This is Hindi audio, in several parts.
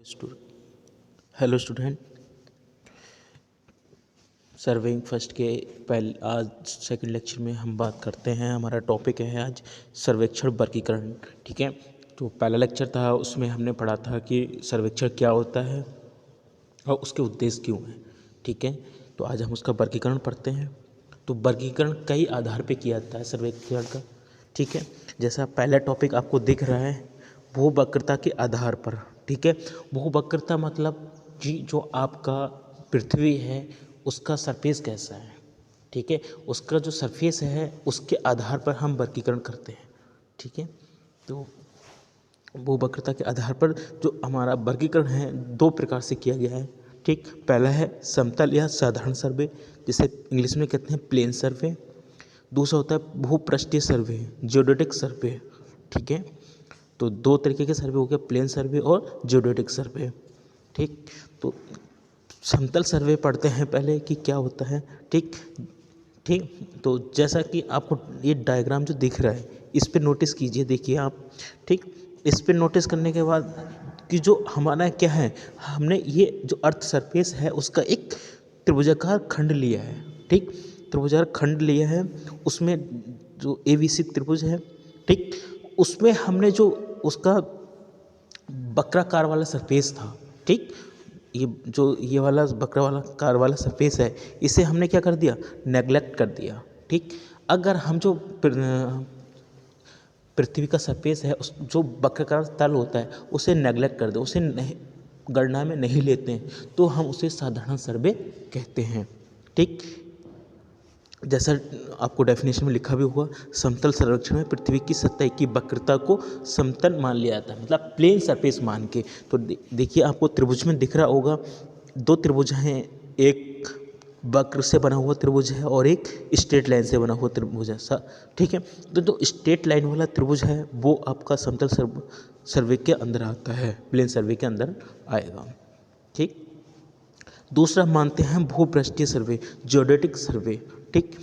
Hello student. सर्वेइंग फर्स्ट के पहले आज सेकंड लेक्चर में हम बात करते हैं। हमारा टॉपिक है आज सर्वेक्षण वर्गीकरण। ठीक है, तो पहला लेक्चर था उसमें हमने पढ़ा था कि सर्वेक्षण क्या होता है और उसके उद्देश्य क्यों हैं। ठीक है, तो आज हम उसका वर्गीकरण पढ़ते हैं। तो वर्गीकरण कई आधार पे किया जाता है सर्वेक्षण का। ठीक है, जैसा पहला टॉपिक आपको दिख रहा है भूवक्रता के आधार पर। ठीक है, भूवक्रता मतलब कि जो आपका पृथ्वी है उसका सरफेस कैसा है। ठीक है, उसका जो सरफेस है उसके आधार पर हम वर्गीकरण करते हैं। ठीक है, तो भूवक्रता के आधार पर जो हमारा वर्गीकरण है दो प्रकार से किया गया है। ठीक, पहला है समतल या साधारण सर्वे, जिसे इंग्लिश में कहते हैं प्लेन सर्वे। दूसरा होता है भूपृष्ठीय सर्वे, जियोडेटिक सर्वे। ठीक है, तो दो तरीके के सर्वे हो गए, प्लेन सर्वे और जियोडेटिक सर्वे। ठीक, तो समतल सर्वे पढ़ते हैं पहले कि क्या होता है। ठीक ठीक, तो जैसा कि आपको ये डायग्राम जो दिख रहा है इस पे नोटिस कीजिए, देखिए आप। ठीक, इस पे नोटिस करने के बाद कि जो हमारा क्या है, हमने ये जो अर्थ सरफेस है उसका एक त्रिभुजाकार खंड लिया है। ठीक, त्रिभुजाकार खंड लिया है, उसमें जो ABC त्रिभुज है। ठीक, उसमें हमने जो उसका वक्राकार वाला सरफेस था। ठीक, ये जो ये वाला वक्र वाला कार वाला सरफेस है इसे हमने क्या कर दिया, नेगलेक्ट कर दिया। ठीक, अगर हम जो पृथ्वी का सरफेस है उस जो वक्रकार तल होता है उसे नेगलेक्ट कर दे, उसे नहीं गणना में नहीं लेते हैं, तो हम उसे साधारण सर्वे कहते हैं। ठीक, जैसा आपको डेफिनेशन में लिखा भी हुआ, समतल सर्वेक्षण में पृथ्वी की सतह की वक्रता को समतल मान लिया जाता है, मतलब प्लेन सरफेस मान के। तो देखिए आपको त्रिभुज में दिख रहा होगा, दो त्रिभुज हैं, एक वक्र से बना हुआ त्रिभुज है और एक स्ट्रेट लाइन से बना हुआ त्रिभुज है। ठीक है, तो जो स्ट्रेट लाइन वाला त्रिभुज है वो आपका समतल सर्वे के अंदर आता है, प्लेन सर्वे के अंदर आएगा। ठीक, दूसरा मानते हैं भूपृष्ठीय सर्वे, जियोडेटिक सर्वे। ठीक,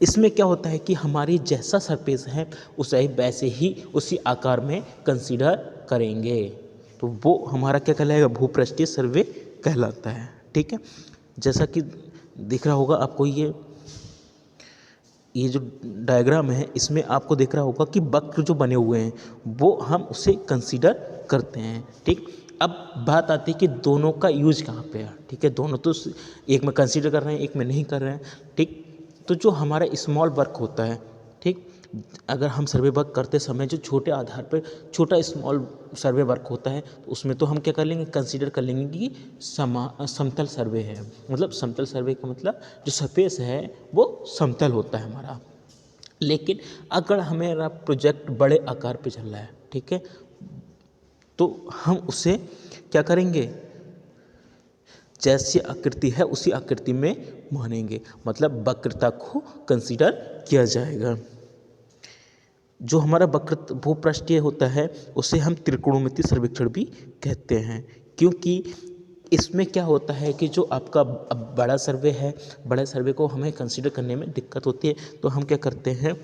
इसमें क्या होता है कि हमारी जैसा सरफेस है उसे वैसे ही उसी आकार में कंसीडर करेंगे, तो वो हमारा क्या कहलाएगा, भूपृष्ठीय सर्वे कहलाता है। ठीक है, जैसा कि दिख रहा होगा आपको, ये जो डायग्राम है इसमें आपको दिख रहा होगा कि वक्र जो बने हुए हैं वो हम उसे कंसीडर करते हैं। ठीक, अब बात आती है कि दोनों का यूज कहाँ पे है। ठीक है, दोनों तो एक में कंसीडर कर रहे हैं एक में नहीं कर रहे हैं। ठीक, तो जो हमारा स्मॉल वर्क होता है, ठीक, अगर हम सर्वे वर्क करते समय जो छोटे आधार पर छोटा स्मॉल सर्वे वर्क होता है तो उसमें तो हम क्या कर लेंगे, कंसीडर कर लेंगे कि समतल सर्वे है। मतलब समतल सर्वे का मतलब जो सरफेस है वो समतल होता है हमारा। लेकिन अगर हमारा प्रोजेक्ट बड़े आकार पे चल रहा है, ठीक है, तो हम उसे क्या करेंगे, जैसी आकृति है उसी आकृति में मानेंगे, मतलब वक्रता को कंसीडर किया जाएगा। जो हमारा वक्र भूपृष्ठीय होता है उसे हम त्रिकोणमितीय सर्वेक्षण भी कहते हैं, क्योंकि इसमें क्या होता है कि जो आपका बड़ा सर्वे है, बड़े सर्वे को हमें कंसीडर करने में दिक्कत होती है, तो हम क्या करते हैं,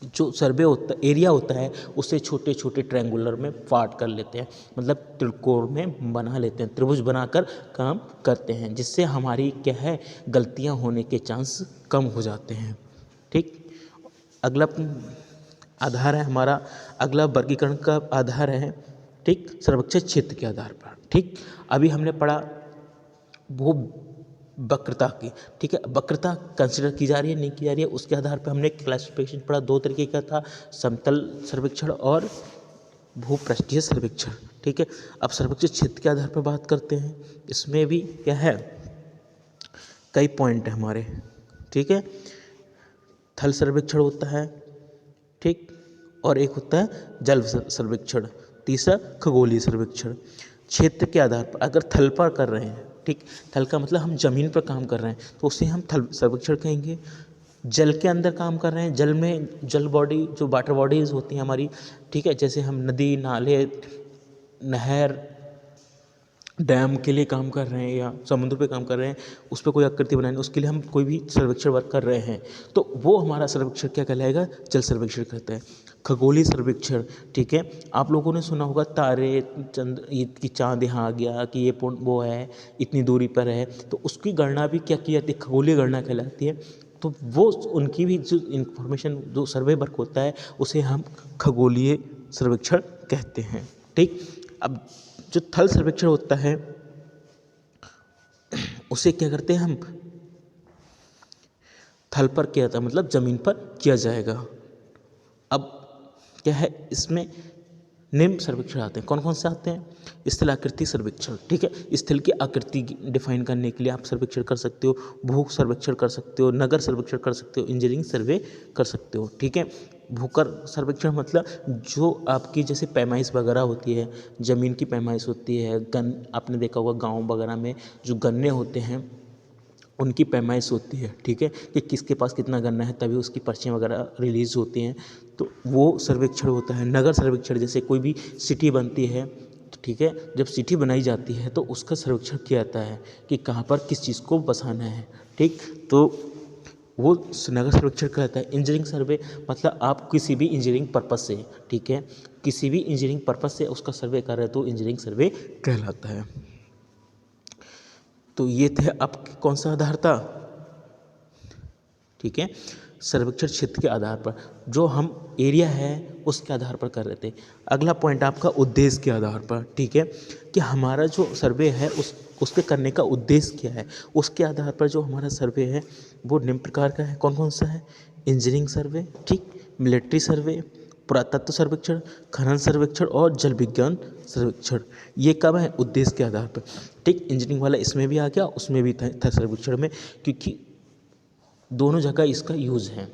जो सर्वे होता एरिया होता है उसे छोटे छोटे ट्रायंगुलर में पार्ट कर लेते हैं, मतलब त्रिकोण में बना लेते हैं, त्रिभुज बनाकर काम करते हैं, जिससे हमारी क्या है, गलतियां होने के चांस कम हो जाते हैं। ठीक, अगला आधार है हमारा, अगला वर्गीकरण का आधार है, ठीक, सर्वेक्षण क्षेत्र के आधार पर। ठीक, अभी हमने पढ़ा भू वक्रता की। ठीक है, वक्रता कंसिडर की जा रही है नहीं की जा रही है, उसके आधार पर हमने क्लासिफिकेशन पढ़ा, दो तरीके का था, समतल सर्वेक्षण और भूपृष्ठीय सर्वेक्षण। ठीक है, अब सर्वेक्षण क्षेत्र के आधार पर बात करते हैं। इसमें भी क्या है, कई पॉइंट है हमारे। ठीक है, थल सर्वेक्षण होता है, ठीक, और एक होता है जल सर्वेक्षण, तीसरा खगोलीय सर्वेक्षण। क्षेत्र के आधार पर अगर थल पर कर रहे हैं, ठीक, थल का मतलब हम जमीन पर काम कर रहे हैं तो उसे हम थल सर्वेक्षण कहेंगे। जल के अंदर काम कर रहे हैं, जल में जल बॉडी जो वाटर बॉडीज होती हैं हमारी, ठीक है, जैसे हम नदी, नाले, नहर, डैम के लिए काम कर रहे हैं या समुद्र पे काम कर रहे हैं, उस पे कोई आकृति बनानी, उसके लिए हम कोई भी सर्वेक्षण वर्क कर रहे हैं, तो वो हमारा सर्वेक्षण क्या कहलाएगा, जल सर्वेक्षण कहते हैं। खगोलीय सर्वेक्षण, ठीक है, आप लोगों ने सुना होगा तारे, चंद्र, ये कि चाँद यहाँ आ गया, कि ये पूर्ण वो है, इतनी दूरी पर है, तो उसकी गणना भी क्या की जाती है, खगोलीय गणना कहलाती है। तो वो उनकी भी जो इन्फॉर्मेशन, जो सर्वे वर्क होता है, उसे हम खगोलीय सर्वेक्षण कहते हैं। ठीक, अब जो थल सर्वेक्षण होता है उसे क्या करते हैं हम, थल पर किया जाता है, मतलब जमीन पर किया जाएगा। अब क्या है इसमें, निम्न सर्वेक्षण आते हैं, कौन कौन से आते हैं, स्थल आकृति सर्वेक्षण, ठीक है, स्थल की आकृति डिफाइन करने के लिए आप सर्वेक्षण कर सकते हो, भू सर्वेक्षण कर सकते हो, नगर सर्वेक्षण कर सकते हो, इंजीनियरिंग सर्वे कर सकते हो, ठीक है। भूकर सर्वेक्षण मतलब जो आपकी जैसे पैमाइश वगैरह होती है, ज़मीन की पैमाइश होती है, आपने देखा होगा गाँव वगैरह में जो गन्ने होते हैं उनकी पैमाइश होती है, ठीक है, कि किसके पास कितना गन्ना है, तभी उसकी पर्चियाँ वगैरह रिलीज़ होती हैं, तो वो सर्वेक्षण होता है। नगर सर्वेक्षण, जैसे कोई भी सिटी बनती है, तो ठीक है, जब सिटी बनाई जाती है तो उसका सर्वेक्षण किया जाता है कि कहाँ पर किस चीज़ को बसाना है, ठीक, तो वो नगर सर्वेक्षण कहलाता है। इंजीनियरिंग सर्वे मतलब आप किसी भी इंजीनियरिंग पर्पज़ से, ठीक है, किसी भी इंजीनियरिंग पर्पज़ से उसका सर्वे कर रहे हो तो इंजीनियरिंग सर्वे कहलाता है। तो ये थे आपके कौन सा आधार था, ठीक है, सर्वेक्षण क्षेत्र के आधार पर, जो हम एरिया है उसके आधार पर कर रहे थे। अगला पॉइंट आपका उद्देश्य के आधार पर, ठीक है, कि हमारा जो सर्वे है उसके करने का उद्देश्य क्या है, उसके आधार पर जो हमारा सर्वे है वो निम्न प्रकार का है। कौन कौन सा है, इंजीनियरिंग सर्वे, ठीक, मिलिट्री सर्वे, पुरातत्व सर्वेक्षण, खनन सर्वेक्षण और जल विज्ञान सर्वेक्षण। ये कब है, उद्देश्य के आधार पर, ठीक। इंजीनियरिंग वाला इसमें भी आ गया, उसमें भी था सर्वेक्षण में, क्योंकि दोनों जगह इसका यूज़ है।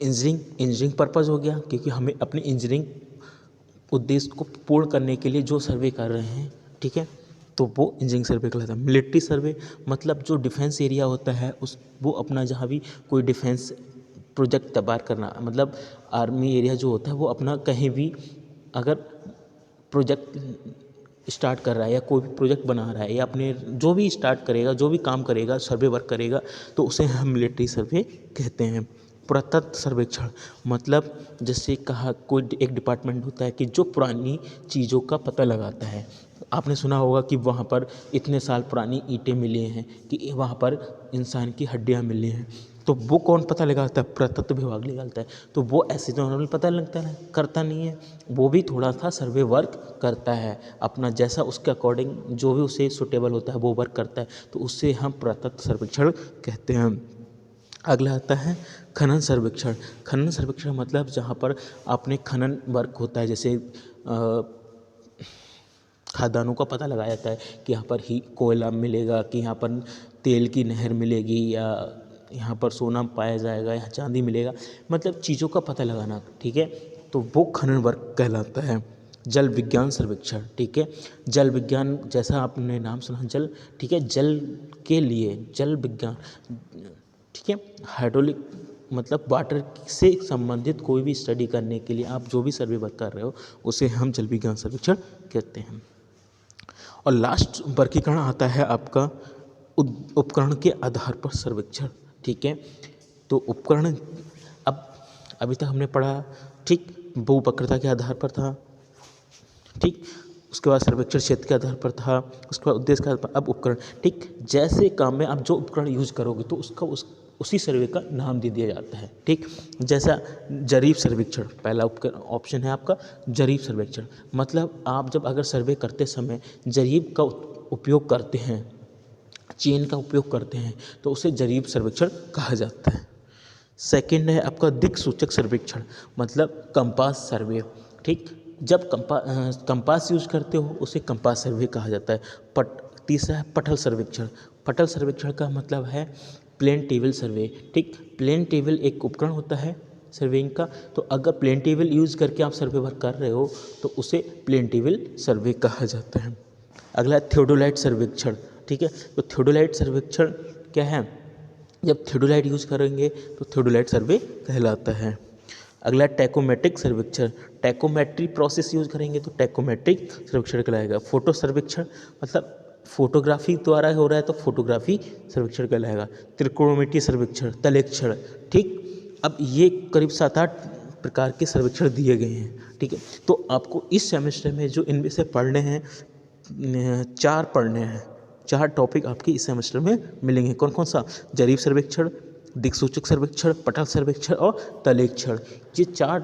इंजीनियरिंग पर्पज़ हो गया क्योंकि हमें अपने इंजीनियरिंग उद्देश्य को पूर्ण करने के लिए जो सर्वे कर रहे हैं, ठीक है, तो वो इंजीनियरिंग सर्वे कहलाता है। मिलिट्री सर्वे मतलब जो डिफेंस एरिया होता है वो अपना जहाँ भी कोई डिफेंस प्रोजेक्ट तैयार करना, मतलब आर्मी एरिया जो होता है वो अपना कहीं भी अगर प्रोजेक्ट स्टार्ट कर रहा है या कोई भी प्रोजेक्ट बना रहा है या अपने जो भी स्टार्ट करेगा, जो भी काम करेगा, सर्वे वर्क करेगा, तो उसे हम मिलिट्री सर्वे कहते हैं। पुरातत्व सर्वेक्षण मतलब जैसे कहा कोई एक डिपार्टमेंट होता है कि जो पुरानी चीज़ों का पता लगाता है। आपने सुना होगा कि वहाँ पर इतने साल पुरानी ईंटें मिली हैं, कि वहाँ पर इंसान की हड्डियाँ मिली हैं, तो वो कौन पता लगाता है, पुरातत्व विभाग लगाता है। तो वो ऐसे तो नॉर्मल पता लगता है, करता नहीं है, वो भी थोड़ा सा सर्वे वर्क करता है अपना, जैसा उसके अकॉर्डिंग जो भी उसे सुटेबल होता है वो वर्क करता है, तो उससे हम पुरातत्व सर्वेक्षण कहते हैं। अगला आता है खनन सर्वेक्षण। खनन सर्वेक्षण मतलब जहाँ पर आपने खनन वर्क होता है, जैसे खदानों का पता लगाया जाता है कि यहाँ पर ही कोयला मिलेगा, कि यहाँ पर तेल की नहर मिलेगी, या यहाँ पर सोना पाया जाएगा, यहाँ चांदी मिलेगा, मतलब चीज़ों का पता लगाना, ठीक है, तो वो खनन वर्क कहलाता है। जल विज्ञान सर्वेक्षण, ठीक है, जल विज्ञान जैसा आपने नाम सुना जल, ठीक है, जल के लिए जल विज्ञान, ठीक है, हाइड्रोलिक मतलब वाटर से संबंधित कोई भी स्टडी करने के लिए आप जो भी सर्वे वर्क कर रहे हो उसे हम जल विज्ञान सर्वेक्षण कहते हैं। और लास्ट वर्गीकरण आता है आपका उपकरण के आधार पर सर्वेक्षण, ठीक है, तो उपकरण अब अभी तक हमने पढ़ा, ठीक, भूवक्रता के आधार पर था, ठीक, उसके बाद सर्वेक्षण क्षेत्र के आधार पर था, उसके बाद उद्देश्य के आधार पर, अब उपकरण, ठीक, जैसे काम में आप जो उपकरण यूज़ करोगे तो उसका उसी सर्वे का नाम दे दिया जाता है, ठीक। जैसा जरीब सर्वेक्षण, पहला उपकरण ऑप्शन है आपका जरीब सर्वेक्षण, मतलब आप जब अगर सर्वे करते समय जरीब का उपयोग करते हैं, चेन का उपयोग करते हैं, तो उसे जरीब सर्वेक्षण कहा जाता है। सेकंड है आपका दिक् सूचक सर्वेक्षण, मतलब कंपास सर्वे, ठीक, जब कंपास यूज करते हो उसे कंपास सर्वे कहा जाता है। तीसरा है पटल सर्वेक्षण। पटल सर्वेक्षण का मतलब है प्लेन टेबल सर्वे, ठीक, प्लेन टेबल एक उपकरण होता है सर्वेइंग का, तो अगर प्लेन टेबल यूज करके आप सर्वे वर्क कर रहे हो तो उसे प्लेन टेबल सर्वे कहा जाता है। अगला है थियोडोलाइट सर्वेक्षण, ठीक है, तो थियोडोलाइट सर्वेक्षण क्या है, जब थियोडोलाइट यूज करेंगे तो थियोडोलाइट सर्वे कहलाता है। अगला टैकोमेट्रिक सर्वेक्षण, टैकोमेट्री प्रोसेस यूज करेंगे तो टैकोमेट्रिक सर्वेक्षण कहलाएगा। फोटो सर्वेक्षण मतलब फोटोग्राफी द्वारा हो रहा है तो फोटोग्राफी सर्वेक्षण कहलाएगा। त्रिकोणमितीय सर्वेक्षण, तलेक्षण, ठीक। अब ये करीब 7-8 प्रकार के सर्वेक्षण दिए गए हैं, ठीक है। तो आपको इस सेमेस्टर में जो इनमें से पढ़ने हैं 4 पढ़ने हैं, 4 टॉपिक आपके इस सेमेस्टर में मिलेंगे। कौन कौन सा? जरीब सर्वेक्षण, दिक्सूचक सर्वेक्षण, पटल सर्वेक्षण और तलेक्षण। ये 4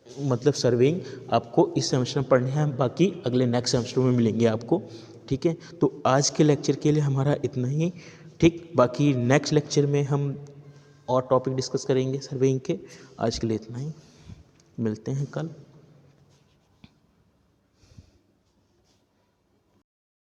मतलब सर्वेइंग आपको इस सेमेस्टर में पढ़ने हैं, बाकी अगले नेक्स्ट सेमेस्टर में मिलेंगे आपको, ठीक है। तो आज के लेक्चर के लिए हमारा इतना ही, ठीक। बाकी नेक्स्ट लेक्चर में हम और टॉपिक डिस्कस करेंगे सर्वेइंग के। आज के लिए इतना ही, मिलते हैं कल।